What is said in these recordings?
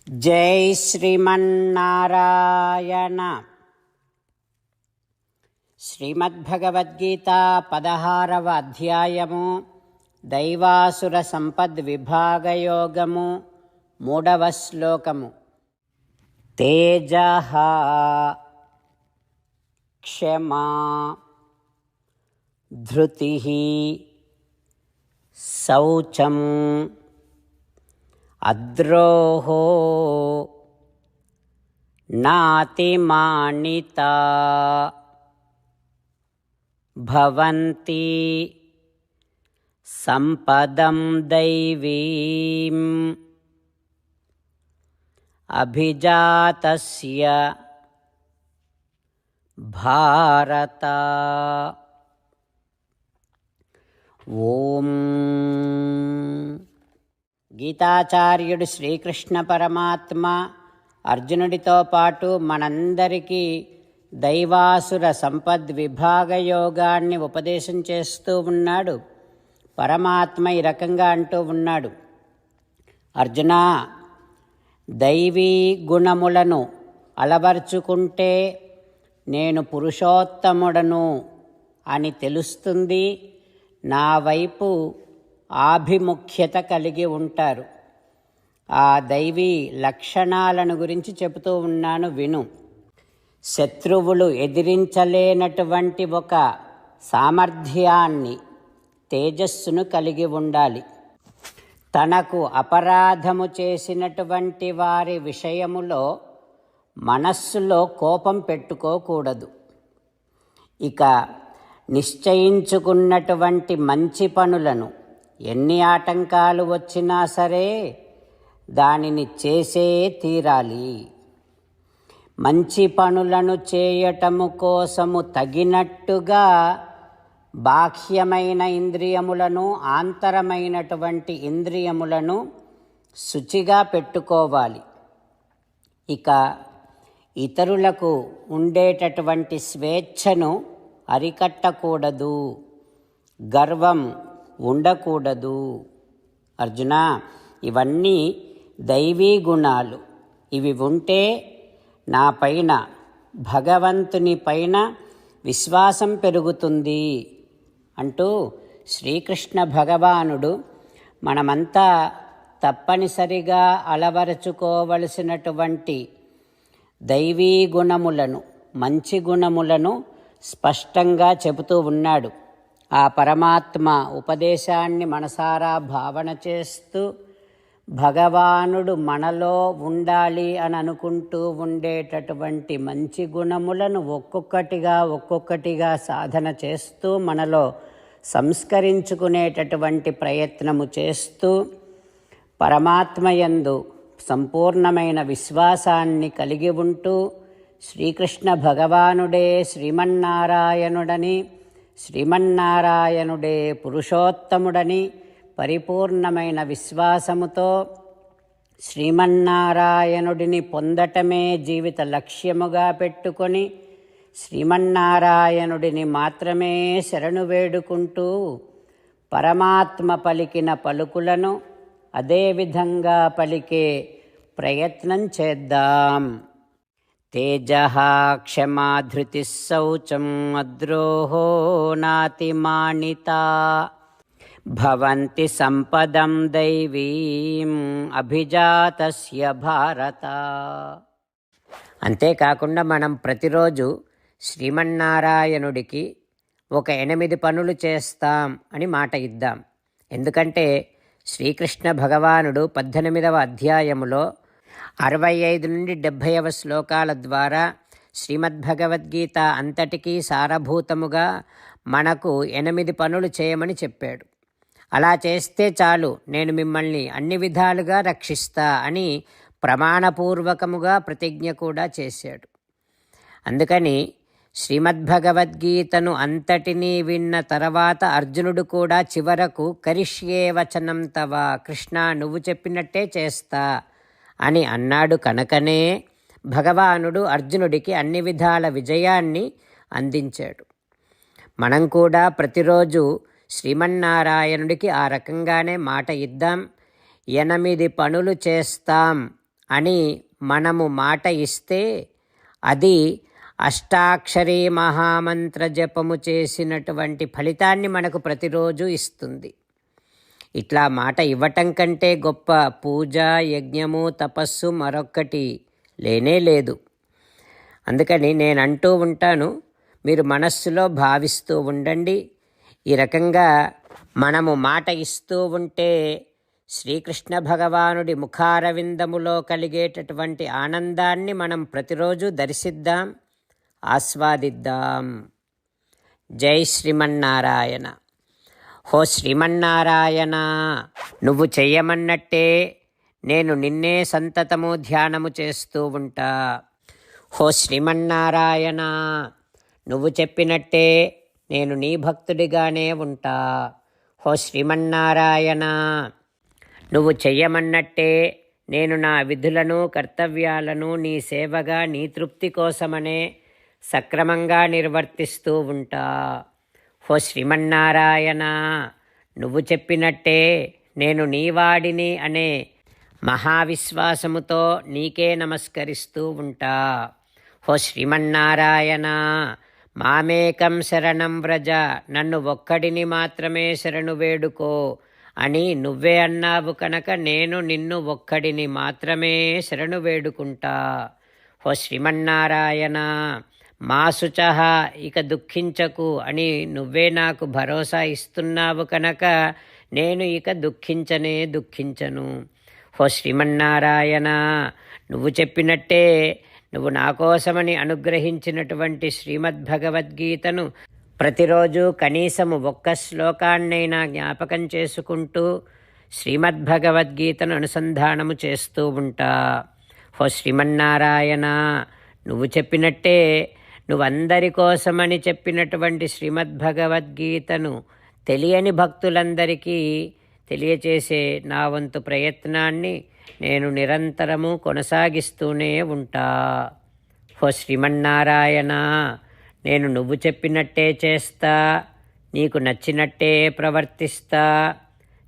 జై శ్రీమన్నారాయణ. శ్రీమద్భగవద్గీత 16వ అధ్యాయము దైవాసుర సంపద్విభాగయోగము 3వ శ్లోకము. తేజః క్షమా ధృతిః శౌచం అద్రోహో నాతిమానితా భవంతి సంపదం దైవీం అభిజాతస్య భారత. ఓం. గీతాచార్యుడు శ్రీకృష్ణ పరమాత్మ అర్జునుడితో పాటు మనందరికీ దైవాసుర సంపద్విభాగ యోగాన్ని ఉపదేశం చేస్తూ ఉన్నాడు. పరమాత్మ ఈ రకంగా అంటూ ఉన్నాడు, అర్జునా, దైవీ గుణములను అలవర్చుకుంటే నేను పురుషోత్తముడను అని తెలుస్తుంది. నా వైపు ఆభిముఖ్యత కలిగి ఉంటారు. ఆ దైవీ లక్షణాలను గురించి చెబుతూ ఉన్నాను, విను. శత్రువులు ఎదిరించలేనటువంటి ఒక సామర్థ్యాన్ని, తేజస్సును కలిగి ఉండాలి. తనకు అపరాధము చేసినటువంటి వారి విషయములో మనస్సులో కోపం పెట్టుకోకూడదు. ఇక నిశ్చయించుకున్నటువంటి మంచి పనులను ఎన్ని ఆటంకాలు వచ్చినా సరే దానిని చేసే తీరాలి. మంచి పనులను చేయటము కోసము తగినట్టుగా బాహ్యమైన ఇంద్రియములను, ఆంతరమైనటువంటి ఇంద్రియములను శుచిగా పెట్టుకోవాలి. ఇక ఇతరులకు ఉండేటటువంటి స్వేచ్ఛను అరికట్టకూడదు, గర్వం ఉండకూడదు. అర్జున, ఇవన్నీ దైవీ గుణాలు. ఇవి ఉంటే నా పైన, భగవంతుని పైన విశ్వాసం పెరుగుతుంది అంటూ శ్రీకృష్ణ భగవానుడు మనమంతా తప్పనిసరిగా అలవరుచుకోవలసినటువంటి దైవీ గుణములను, మంచి గుణములను స్పష్టంగా చెబుతూ ఉన్నాడు. ఆ పరమాత్మ ఉపదేశాన్ని మనసారా భావన చేస్తూ భగవానుడు మనలో ఉండాలి అని అనుకుంటూ ఉండేటటువంటి మంచి గుణములను ఒక్కొక్కటిగా సాధన చేస్తూ మనలో సంస్కరించుకునేటటువంటి ప్రయత్నము చేస్తూ పరమాత్మయందు సంపూర్ణమైన విశ్వాసాన్ని కలిగి ఉంటూ శ్రీకృష్ణ భగవానుడే శ్రీమన్నారాయణుడని, శ్రీమన్నారాయణుడే పురుషోత్తముడని పరిపూర్ణమైన విశ్వాసముతో శ్రీమన్నారాయణుడిని పొందటమే జీవిత లక్ష్యముగా పెట్టుకొని శ్రీమన్నారాయణుడిని మాత్రమే శరణు వేడుకుంటూ పరమాత్మ పలికిన పలుకులను అదేవిధంగా పలికే ప్రయత్నం చేద్దాం. తేజః క్షమా ధృతిః శౌచం అద్రోహో నాతిమానితా భవంతి సంపదం దైవీం అభిజాతస్య భారత. అంతేకాకుండా మనం ప్రతిరోజు శ్రీమన్నారాయణుడికి ఒక 8 పనులు చేస్తాం అని మాట ఇద్దాం. ఎందుకంటే శ్రీకృష్ణ భగవానుడు 18వ అధ్యాయములో 65 నుండి 70వ శ్లోకాల ద్వారా శ్రీమద్భగవద్గీత అంతటికీ సారభూతముగా మనకు 8 పనులు చేయమని చెప్పాడు. అలా చేస్తే చాలు, నేను మిమ్మల్ని అన్ని విధాలుగా రక్షిస్తా అని ప్రమాణపూర్వకముగా ప్రతిజ్ఞ కూడా చేశాడు. అందుకని శ్రీమద్భగవద్గీతను అంతటినీ విన్న తర్వాత అర్జునుడు కూడా చివరకు కరిష్యే వచనం తవ, కృష్ణ నువ్వు చెప్పినట్టే చేస్తా అని అన్నాడు. కనుకనే భగవానుడు అర్జునుడికి అన్ని విధాల విజయాన్ని అందించాడు. మనం కూడా ప్రతిరోజు శ్రీమన్నారాయణుడికి ఆ రకంగానే మాట ఇద్దాం. 8 పనులు చేస్తాం అని మనము మాట ఇస్తే అది అష్టాక్షరీ మహామంత్ర జపము చేసినటువంటి ఫలితాన్ని మనకు ప్రతిరోజు ఇస్తుంది. ఇట్లా మాట ఇవ్వటం కంటే గొప్ప పూజ, యజ్ఞము, తపస్సు మరొక్కటి లేనే లేదు. అందుకని నేను అంటూ ఉంటాను, మీరు మనస్సులో భావిస్తూ ఉండండి. ఈ రకంగా మనము మాట ఇస్తూ ఉంటే శ్రీకృష్ణ భగవానుడి ముఖారవిందములో కలిగేటటువంటి ఆనందాన్ని మనం ప్రతిరోజు దర్శిద్దాం, ఆస్వాదిద్దాం. జై శ్రీమన్నారాయణ. హో శ్రీమన్నారాయణ, నువ్వు చెయ్యమన్నట్టే నేను నిన్నే సంతతము ధ్యానము చేస్తూ ఉంటా. హో శ్రీమన్నారాయణ, నువ్వు చెప్పినట్టే నేను నీ భక్తుడిగానే ఉంటా. హో శ్రీమన్నారాయణ, నువ్వు చెయ్యమన్నట్టే నేను నా విధులను, కర్తవ్యాలను నీ సేవగా, నీ తృప్తి కోసమనే సక్రమంగా నిర్వర్తిస్తూ ఉంటా. హో శ్రీమన్నారాయణ, నువ్వు చెప్పినట్టే నేను నీవాడిని అనే మహావిశ్వాసముతో నీకే నమస్కరిస్తూ ఉంటా. హో శ్రీమన్నారాయణ, మామేకం శరణం వ్రజ, నన్ను ఒక్కడిని మాత్రమే శరణు వేడుకో అని నువ్వే అన్నావు కనుక నేను నిన్ను ఒక్కడిని మాత్రమే శరణు వేడుకుంటా. హో శ్రీమన్నారాయణ, మా శుచః, ఇక దుఃఖించకు అని నువ్వే నాకు భరోసా ఇస్తున్నావు కనుక నేను ఇక దుఃఖించను. హో శ్రీమన్నారాయణ, నువ్వు చెప్పినట్టే నువ్వు నా కోసమని అనుగ్రహించినటువంటి శ్రీమద్భగవద్గీతను ప్రతిరోజు కనీసము ఒక్క శ్లోకాన్నైనా జ్ఞాపకం చేసుకుంటూ శ్రీమద్భగవద్గీతను అనుసంధానము చేస్తూ ఉంటా. హో శ్రీమన్నారాయణ, నువ్వు చెప్పినట్టే నువ్వందరి కోసమని చెప్పినటువంటి శ్రీమద్భగవద్గీతను తెలియని భక్తులందరికీ తెలియచేసే నా వంతు ప్రయత్నాన్ని నేను నిరంతరము కొనసాగిస్తూనే ఉంటా. హో శ్రీమన్నారాయణ, నేను నువ్వు చెప్పినట్టే చేస్తా, నీకు నచ్చినట్టే ప్రవర్తిస్తా,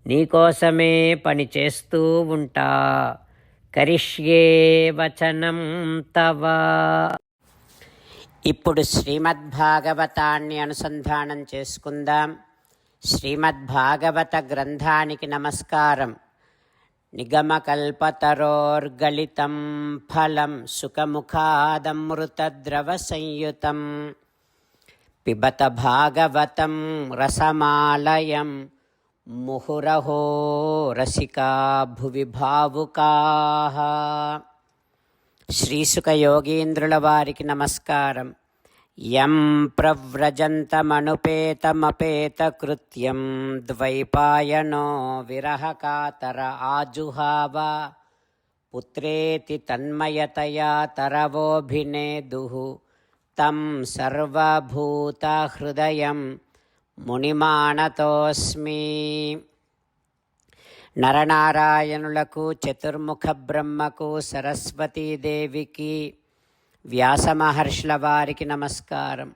నీకోసమే పని చేస్తూ ఉంటా. కరిష్యే వచనం తవ. ఇప్పుడు శ్రీమద్భాగవతాన్ని అనుసంధానం చేసుకుందాం. శ్రీమద్భాగవత గ్రంథానికి నమస్కారం. నిగమకల్పతరోర్గళితం ఫలం సుఖముఖాదమృతద్రవ సంయుతం పిబత భాగవతం రసమాలయం ముహురహో రసికా భువి భావుకాః. శ్రీసుక యోగీంద్రుల వారికి నమస్కారం. యం ప్రవ్రజంతమనుపేతమపేతకృత్యం ద్వైపాయనో విరహకాతర ఆజుహావ పుత్రేతి తన్మయతయా తరవోభినేదుః తం సర్వభూతహృదయం మునిమానతోస్మి. నరనారాయణులకు, చతుర్ముఖ బ్రహ్మకు, సరస్వతీదేవికి, వ్యాసమహర్షుల వారికి నమస్కారం.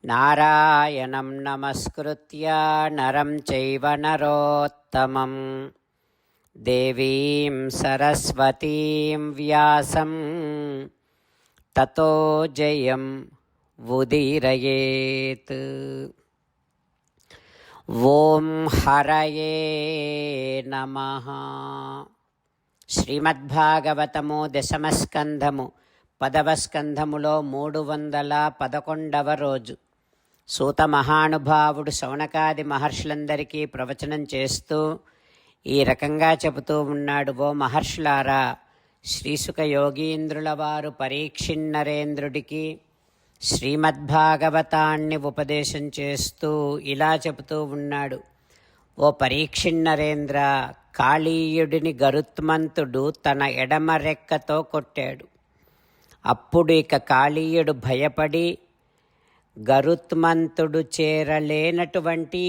నారాయణం నమస్కృత్య నరం చైవ నరోత్తమం దేవీం సరస్వతీం వ్యాసం తతో జయం ఉదీరయేత్. ఓం హరయే నమః. శ్రీమద్భాగవతము దశమస్కంధము 10వ స్కంధములో 311వ రోజు. సూత మహానుభావుడు శౌనకాది మహర్షులందరికీ ప్రవచనం చేస్తూ ఈ రకంగా చెబుతూ ఉన్నాడు. ఓ మహర్షులారా, శ్రీసుక యోగీంద్రుల వారు పరీక్షిన్నరేంద్రుడికి శ్రీమద్భాగవతాన్ని ఉపదేశం చేస్తూ ఇలా చెబుతూ ఉన్నాడు. ఓ పరీక్షిన్నరేంద్ర, కాళీయుడిని గరుత్మంతుడు తన ఎడమ రెక్కతో కొట్టాడు. అప్పుడు ఇక కాళీయుడు భయపడి గరుత్మంతుడు చేరలేనటువంటి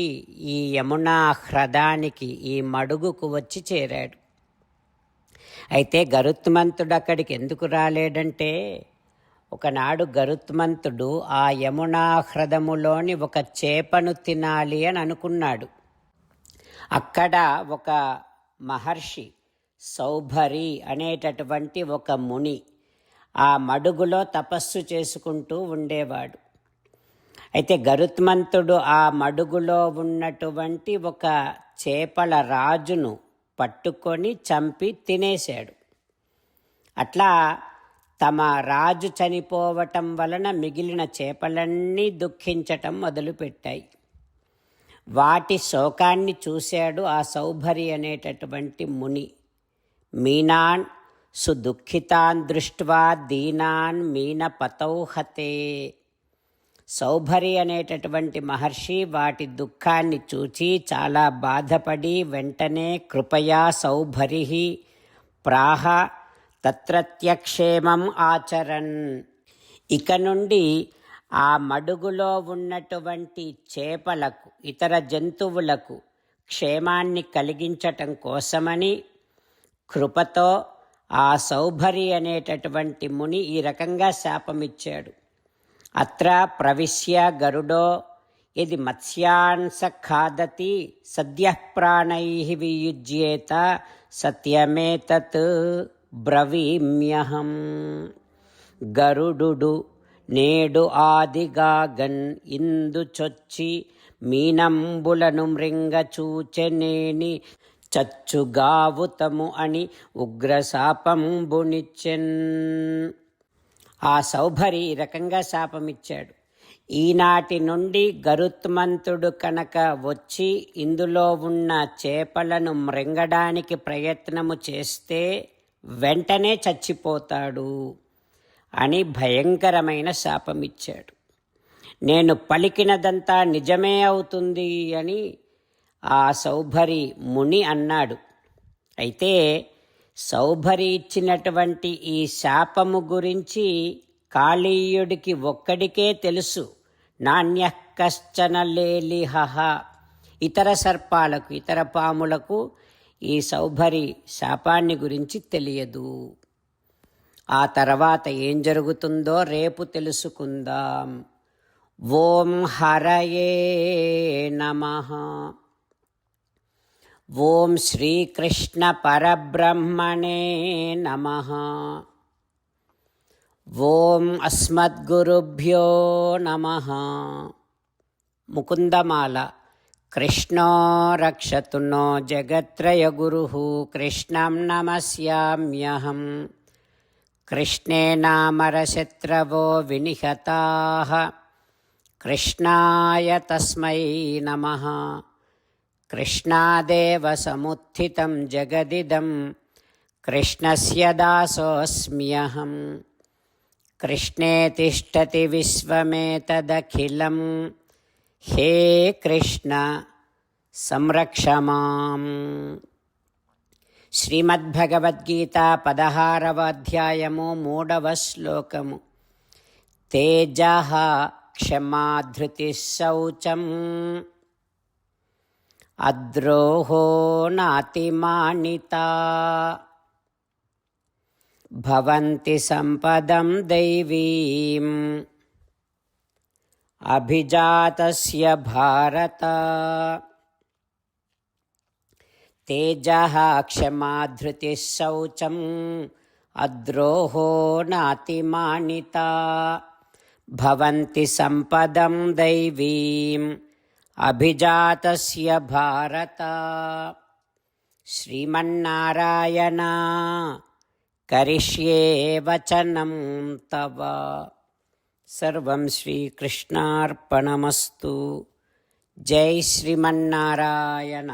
ఈ యమునా హ్రదానికి, ఈ మడుగుకు వచ్చి చేరాడు. అయితే గరుత్మంతుడు అక్కడికి ఎందుకు రాలేడంటే, ఒకనాడు గరుత్మంతుడు ఆ యమునా హ్రదములోని ఒక చేపను తినాలి అని అనుకున్నాడు. అక్కడ ఒక మహర్షి సౌభరి అనేటటువంటి ఒక ముని ఆ మడుగులో తపస్సు చేసుకుంటూ ఉండేవాడు. అయితే గరుత్మంతుడు ఆ మడుగులో ఉన్నటువంటి ఒక చేపల రాజును పట్టుకొని చంపి తినేశాడు. అట్లా తమ రాజు చనిపోవటం వలన మిగిలిన చేపలన్నీ దుఃఖించటం మొదలుపెట్టాయి. వాటి శోకాన్ని చూశాడు ఆ సౌభరి అనేటటువంటి ముని. మీనాన్ సుదుఃఖితాన్ దృష్ట్వా దీనాన్ మీనపతౌ హతే. సౌభరి అనేటటువంటి మహర్షి వాటి దుఃఖాన్ని చూచి చాలా బాధపడి వెంటనే కృపయా సౌభరిః ప్రాహ తత్రత్యక్షేమం ఆచరన్. ఇక నుండి ఆ మడుగులో ఉన్నటువంటి చేపలకు ఇతర జంతువులకు క్షేమాన్ని కలిగించటం కోసమని కృపతో ఆ సౌభరి అనేటటువంటి ముని ఈ రకంగా శాపమిచ్చాడు. అత్ర ప్రవిశ్య గరుడో యది మత్స్యాన్స ఖాదతి సద్యః ప్రాణైః వియుజ్యేత సత్యమేతత్ బ్రవీమ్యహం. గరుడు నేడు ఆదిగాగన్ ఇందు చొచ్చి మీనంబులను మృంగ చూచెనేని చచ్చుగావుతము అని ఉగ్రశాపంబునిచ్చెన్. ఆ సౌభరి ఈ రకంగా శాపమిచ్చాడు. ఈనాటి నుండి గరుత్మంతుడు కనుక వచ్చి ఇందులో ఉన్న చేపలను మృంగడానికి ప్రయత్నము చేస్తే వెంటనే చచ్చిపోతాడు అని భయంకరమైన శాపమిచ్చాడు. నేను పలికినదంతా నిజమే అవుతుంది అని ఆ సౌభరి ముని అన్నాడు. అయితే సౌభరి ఇచ్చినటువంటి ఈ శాపము గురించి కాళీయుడికి ఒక్కడికే తెలుసు. నాణ్యః కశ్చన లేలిహః. ఇతర సర్పాలకు ఇతర పాములకు ఈ సౌభరి శాపాన్ని గురించి తెలియదు. ఆ తర్వాత ఏం జరుగుతుందో రేపు తెలుసుకుందాం. ఓం హరయే నమః. ఓం శ్రీకృష్ణ పరబ్రహ్మణే నమః. ఓం అస్మద్గురుభ్యో నమః. ముకుందమాల. కృష్ణో రక్షతు నో జగత్రయగురుః కృష్ణం నమస్యామ్యహం. కృష్ణేనామరశత్రవో వినిహతాః కృష్ణాయ తస్మై నమః. కృష్ణాదేవ సముత్థితం జగదిదం కృష్ణస్య దాసోऽస్మ్యహం. కృష్ణే తిష్టతి విశ్వమేతదఖిలం హే కృష్ణ సంరక్ష మాం. శ్రీమద్భగవద్గీత 16వ అధ్యాయము 3వ శ్లోకము. తేజః క్షమా ధృతిః శౌచం అద్రోహో నాతిమానితా భవంతి సంపదం దైవీం అభిజాతస్య భారత. తేజః క్షమా ధృతిః శౌచం అద్రోహో నాతిమానితా భవంతి సంపదం దైవీం అభిజాతస్య భారత. శ్రీమన్నారాయణ కరిష్యే వచనం తవ. సర్వం శ్రీకృష్ణార్పణమస్తు. జై శ్రీమన్నారాయణ.